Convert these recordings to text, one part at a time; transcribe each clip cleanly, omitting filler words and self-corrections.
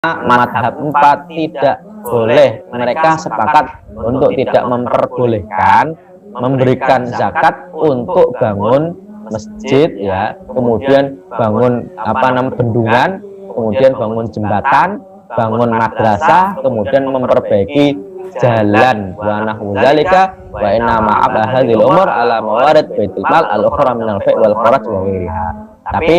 madhab 4 tidak boleh, mereka sepakat untuk tidak memperbolehkan memberikan zakat untuk bangun masjid ya, kemudian bangun bendungan, kemudian bangun jembatan, bangun madrasah, kemudian memperbaiki jalan wa nahwu dzalika wa inna ma'aba hadhil umur ala mawarid baitul mal al-ukhra min al-fi' wal kharaj wa ghairiha. Tapi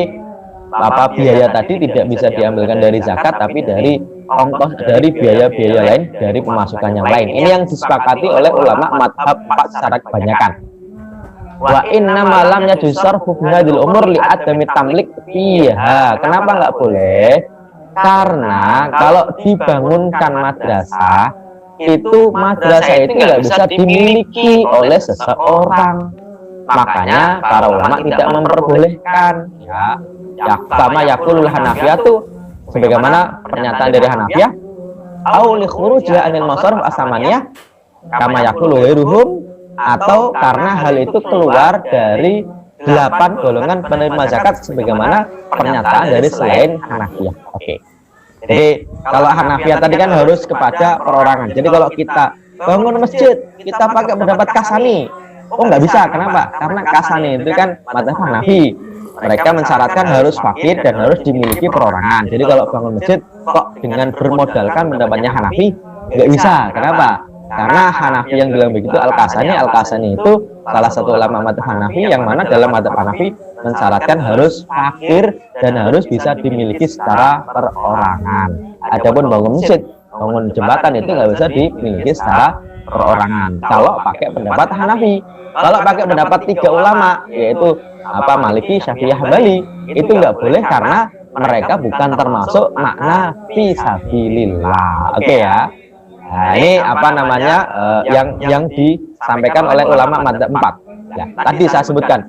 biaya tadi tidak bisa diambilkan dari zakat, tapi dari ongkos, dari biaya-biaya lain, dari pemasukan yang lain. Ini yang disepakati oleh ulama madhab 4 secara kebanyakan. Wa inna malamnya disarfu fi hadhil umur li adami tamlik fiha. Kenapa nggak boleh? Karena kalau dibangunkan madrasah, itu madrasah itu nggak bisa dimiliki oleh seseorang. Makanya para ulama tidak memperbolehkan ya sama yaqulul Hanafiyah tuh sebagaimana pernyataan dari Hanafiyah au li khurujiha anil masarif asamaniyah kama yaqulu ghairuhum, atau karena hal itu keluar dari 8 golongan penerima zakat sebagaimana pernyataan dari selain Hanafiyah. Oke. Jadi kalau Hanafiyah tadi kan harus kepada perorangan. Jadi kalau kita bangun masjid, kita pakai pendapat Kasani. Oh nggak bisa, kenapa? Karena Kasani itu kan mazhab Hanafi. Mereka mensyaratkan harus fakir dan harus dimiliki perorangan. Jadi kalau bangun masjid kok dengan bermodalkan pendapatnya Hanafi, nggak bisa. Kenapa? Karena Hanafi yang bilang begitu Al-Kasani itu salah satu ulama mazhab Hanafi yang mana dalam mazhab Hanafi mensyaratkan harus fakir dan harus bisa dimiliki secara perorangan. Adapun bangun masjid, bangun jembatan itu nggak bisa dimiliki secara perorangan kalau pakai pendapat Hanafi. Kalau pakai pendapat 3 ulama, yaitu Maliki, Syafi'i, Hambali, itu nggak boleh karena mereka bukan termasuk makna fisabilillah. Oke ya. Nah, ini yang disampaikan oleh ulama madzhab 4. Ya, tadi saya sebutkan.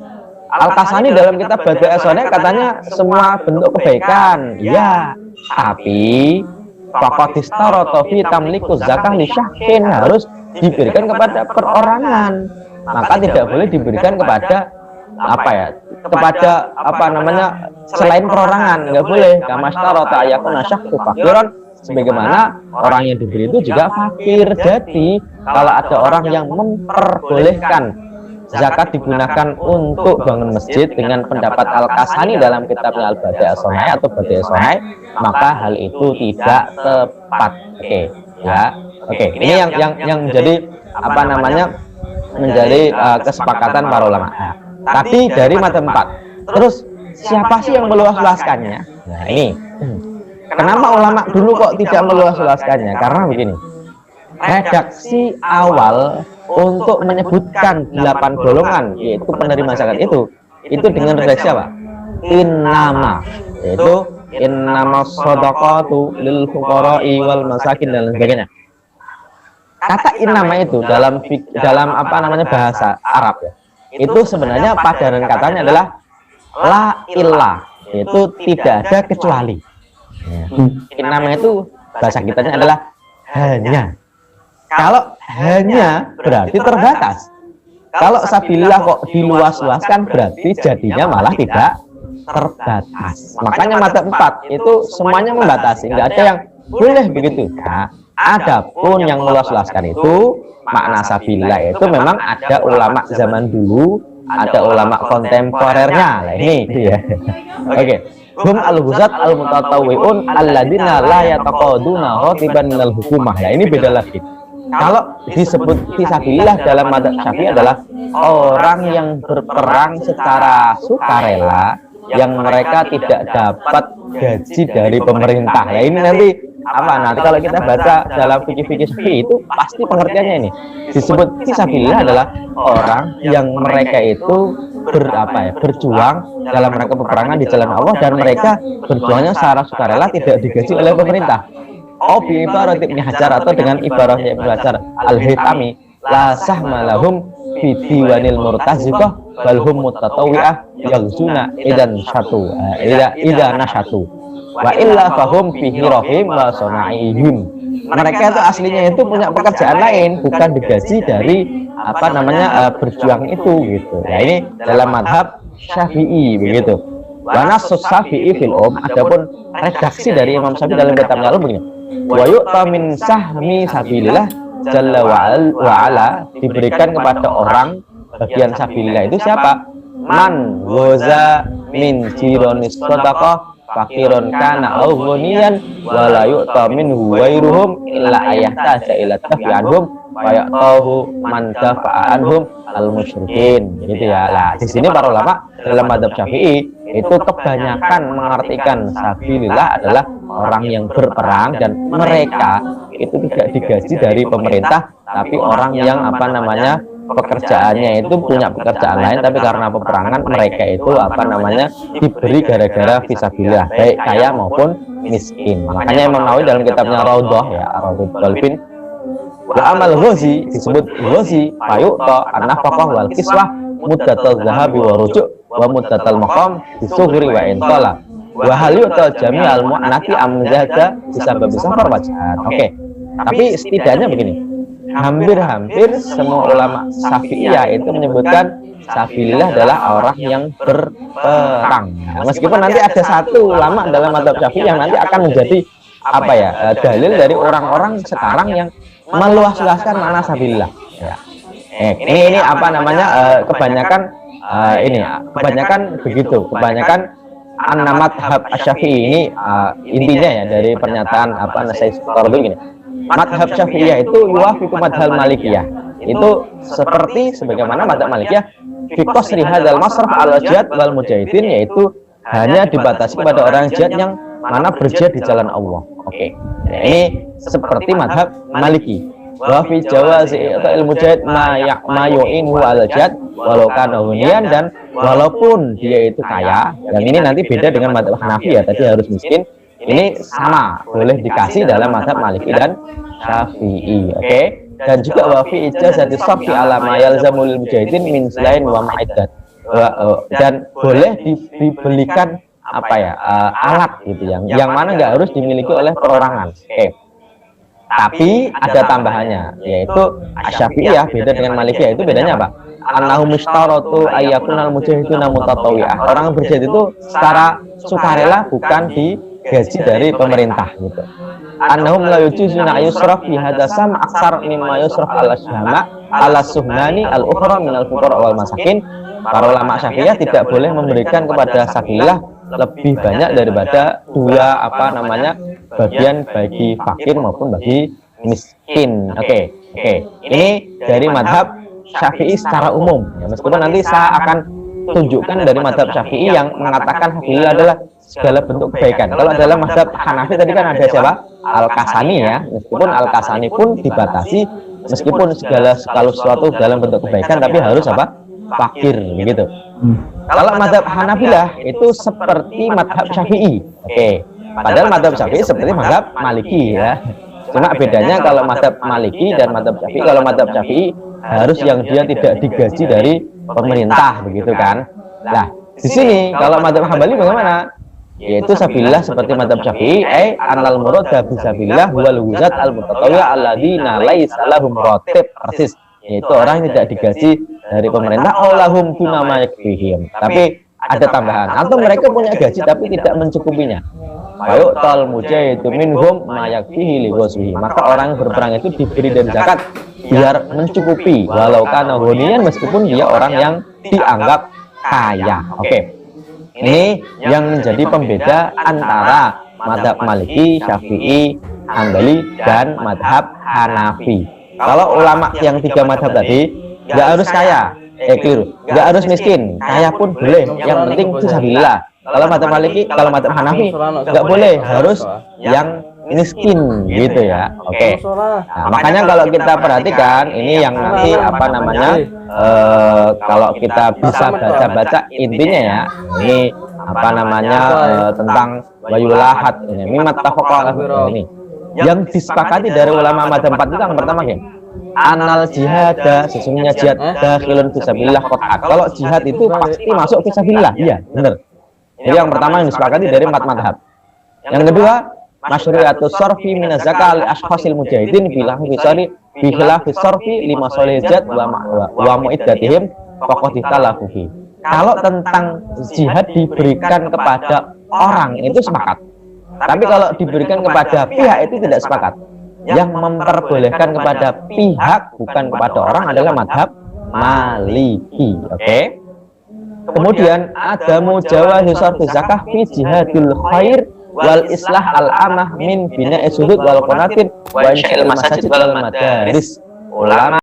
Al-Kasani dalam kitab Bada'i'us Shana'i katanya semua bentuk kebaikan. Iya, tapi faqad istarata fi tamliku zakah li syahkin, harus diberikan kepada perorangan. Maka tidak boleh diberikan kepada selain perorangan, nggak boleh. Kama istarata ayakuna syahku fakiran, sebagaimana orang yang diberi itu juga fakir. Jadi kalau ada orang yang memperbolehkan zakat digunakan untuk bangun masjid dengan pendapat Al-Kasani dalam kitabnya Al-Bada'i'us Shana'i atau Bada'i'us Shana'i, maka hal itu tidak tepat. Oke, ya. Oke, ini yang menjadi kesepakatan para ulama. Nah, tapi dari madzhab 4. Terus siapa sih yang meluas-luaskannya? Nah, ini. Kenapa ulama dulu kok tidak meluas-luaskannya? Karena begini. Redaksi awal untuk menyebutkan 8 golongan yaitu penerima zakat itu dengan redaksi apa? Innama, yaitu innamas shadaqatu lil fuqara'i wal masakin dan lain sebagainya. Kata innama itu dalam bahasa Arab ya, itu sebenarnya padanan katanya adalah la illah, yaitu tidak ada kecuali. Innama itu bahasa kitanya adalah hanya. Kalau hanya berarti terbatas. Kalau sabilillah kok diluas-luaskan berarti jadinya malah tidak terbatas. Makanya madzhab 4 itu semuanya membatasi, nggak ada yang boleh begitu. Nah, adapun yang meluas-luaskan itu makna sabilillah itu memang ada ulama zaman dulu, ada ulama kontemporernya. Nah, ini ya. Oke. Hum al-huzat al-mutatawwi'un alladzina la yataqaduna ghatiban minal hukumah. Ya, ini beda lagi. Kalau disebut fisabilillah dalam madzhab Syafi'i adalah orang yang berperang secara sukarela yang mereka tidak dapat gaji dari pemerintah. Ya, ini nanti kalau kita baca dalam fikih-fikih Syafi'i itu pasti pengertiannya ini. Disebut fisabilillah adalah orang yang mereka itu berjuang dalam rangka peperangan di jalan Allah dan mereka berjuangnya secara sukarela, tidak digaji oleh pemerintah. Bi ibarat Ibnu Hajar atau dengan ibaratnya Ibnu Hajar Al-Hitami, la sahma lahum fi diwanil murtaziqah bal hum mutatawwi'ah yalzuna idan nasyatu wa illa fahum fi hirahim wa sana'ihim. Mereka itu aslinya itu punya pekerjaan lain, bukan digaji dari berjuang itu gitu. Ya, ini dalam madhab Syafi'i begitu. Wa nasus Syafi'i fil adapun redaksi dari Imam Syafi'i dalam kitabnya begini. Wa yu'ta min sahmi sabilillah jalla wa ala, diberikan kepada orang bagian sabilillah itu siapa? Man goza min jironis sodaqah fakirun kana au ghaniyan wa la yu'ta minhu ghairuhum illa ayahtaja ila tafi'anhum wa ya'tahu man dafa'a anhum al musyrikin, gitu ya. Lah di sini para ulama dalam mazhab Syafi'i itu kebanyakan mengartikan sabilillah adalah orang yang berperang dan mereka itu tidak digaji dari pemerintah, tapi orang yang apa namanya pekerjaannya itu punya pekerjaan lain, tapi karena peperangan mereka itu apa namanya diberi gara-gara fisabilillah, baik kaya maupun miskin. Makanya Imam Nawawi dalam kitabnya Raudhah ya, Raudhatul Talibin, wa amal ghazi disebut ghazi fayu'ta an-nafaqah wal kiswah muddatul zahabi wa rujuk wa muddatul maqam disughri wa intala wa hal yu'ta jami'al mu'nati amzaja bisabab safar wajhan. Oke. Tapi setidaknya begini, hampir-hampir semua ulama Syafi'iyah itu menyebutkan sabilillah adalah orang yang berperang. Nah, meskipun nanti ada satu ulama dalam mazhab Syafi'i yang nanti akan menjadi apa ya, dalil dari orang-orang sekarang yang meluas-luaskan makna sabilillah. Ya. Ini apa namanya, kebanyakan begitu, kebanyakan an-madhab Syafi'i ini intinya ya dari pernyataan apa Nasai Sukardu gini. Madhab Syafi'iyah itu yuwafiqu madhab Malikiyah. Itu seperti sebagaimana madhab Malikiyah fi qasri hadzal masraf al-jihad wal mujahidin, yaitu hanya dibatasi kepada orang jihad yang mana berjihad di jalan Allah. Oke. Nah, ini seperti madhab Maliki. Wa fi jawazi ilmu mujahid ma yu'inu al-jihad walau kana hunian, dan walaupun dia itu kaya, dan ini nanti beda dengan madhab Hanafi ya, tadi harus miskin. Ini sama, boleh dikasih dalam mazhab Maliki dan Syafi'i. Oke. Dan juga wa fi ijazati safi ala ma yalzamul mujahidin min selain wa ma'iddat. Dan boleh dibelikan apa ya, alat gitu yang mana nggak harus dimiliki oleh perorangan. Oke. Tapi ada tambahannya, yaitu Syafi'iyah beda dengan Malikiyah. Itu bedanya apa? Annahu mustaratu ayyakunal mujahiduna mutatawwi'ah. Orang berjihad itu secara sukarela, bukan digaji dari pemerintah gitu. Annahum la yujuzuna ayusraf fi hadasam aksar mimma yusraf ala syahma ala suhnani al ukhra min al fuqara wal masakin. Para ulama Syafi'iyah tidak boleh memberikan kepada sabilillah lebih banyak daripada dua apa namanya bagian bagi fakir maupun bagi miskin. Oke. Ini dari madhab Syafi'i secara umum ya, meskipun nanti saya akan tunjukkan dari madhab Syafi'i yang mengatakan sabilillah adalah segala bentuk kebaikan. Kalau dalam madhab Hanafi tadi kan ada siapa? Al-Kasani ya, meskipun Al-Kasani pun dibatasi, meskipun kalau sesuatu dalam bentuk kebaikan tapi harus apa? Fakir begitu. Kalau madhab Hanafilah itu seperti madhab Syafi'i. Oke. Padahal madhab Syafi'i seperti madhab Maliki ya. Cuma bedanya kalau madhab Maliki dan madhab Syafi'i, kalau madhab Syafi'i harus yang dia tidak digaji dari pemerintah begitu kan. Nah, di sini kalau madhab Hambali bagaimana? Yaitu sabilillah seperti madhab Syafi'i, anal murada bisabilillah wal wuzat al mutatawwi'ah alladzina laisa lahum ratib, persis. Yaitu orang yang tidak digaji dari pemerintah, Allahum tunama yakfihim. Tapi ada tambahan, atau mereka punya gaji tapi tidak mencukupinya. Ayo tal mujahidu minhum ma yakfihi li ghazwihi. Maka orang yang berperang itu diberi dari zakat biar mencukupi, walau kana ghaniyan, meskipun dia orang yang dianggap kaya. Oke. Ini yang menjadi pembeda antara madhab Maliki, Syafi'i, Hambali, dan madhab Hanafi. Kalau ulama yang tiga madhab tadi nggak harus kaya, keliru, nggak harus miskin, kaya pun boleh, yang penting itu sabilillah. Kalau madhab Maliki, kalau madhab Hanafi nggak boleh, harus yang miskin gitu ya. Oke. Nah, makanya kalau kita perhatikan ini yang nanti apa namanya, kalau kita bisa baca-baca intinya ya, ini apa namanya tentang wayulahat ini mimat tafaqah ini yang disepakati dari ulama madhab 4 itu yang pertama gini, anal jihad, sesungguhnya jihad dakhilun fisabilillah qat'an. Kalau jihad itu pasti masuk fisabilillah, iya benar. Jadi yang pertama yang disepakati dari 4 madhab. Yang kedua, masyru'iyatus sarfi min az-zakah li ashkhasil mujahidin bila fi sarfi lima solihjat wa mu'iddatihim faqad talafuhi. kalau tentang jihad diberikan kepada orang itu sepakat. Tapi kalau diberikan kepada pihak itu tidak sepakat. Yang memperbolehkan kepada pihak bukan kepada orang adalah madhab Maliki. Oke. Kemudian ada mujawazu shartu zakah fi jihadil khair wal islah al amah min bina'i sudud wal qanatir wa insya'il masajid wal madaris. Ulama